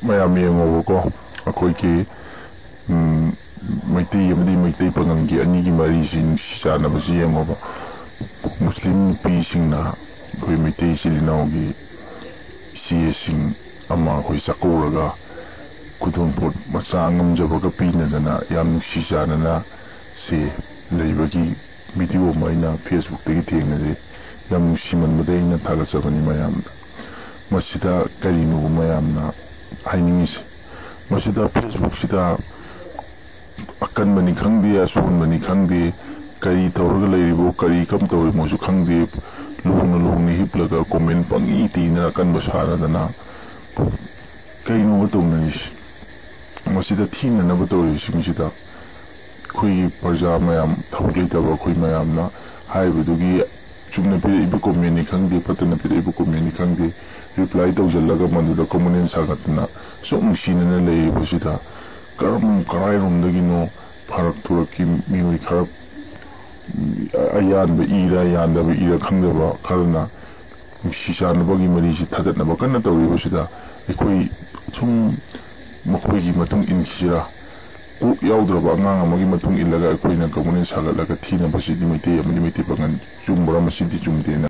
mayam yengobako akhoi ki maitai amadi maitai pangangi ani gi mari sin sana basi yengoba muslim pi singna khoi maitai silinaw gi si sing ama khoi sakuraga kudun pot masangam jabaga pina dana yam si sana na se leibagi video maina Facebook tagi thengna je yam siman madai na thaga sabani mayam masida karinu mayam na hainingis masida Facebook sida akan mani khangde asun mani khangde kari tawrga leiribo kari kam tawri mosu khangde lung ni hiplaga comment pangi tina kan basara dana kaino batong nis masida thina na batoi simisida khoi parja mayam thawle taba khoi mayam na haibudugi chumna pe ibu comment ni khangde patana pe ibu comment ni khangde reply tawjalaga manduda comment sagatna som shinana leiribo sida karam karai romdagino farak turaki miwi kharap ayan ba ira khangdaba kharna shishan bagi mari si thadat na bakana tawri bosida ekoi sum makoi gi matung in khira ku yaudra ngang amagi matung ilaga ekoi na kamune sagalaga thina basidi mite amani mite bangan chumbara masidi chumde na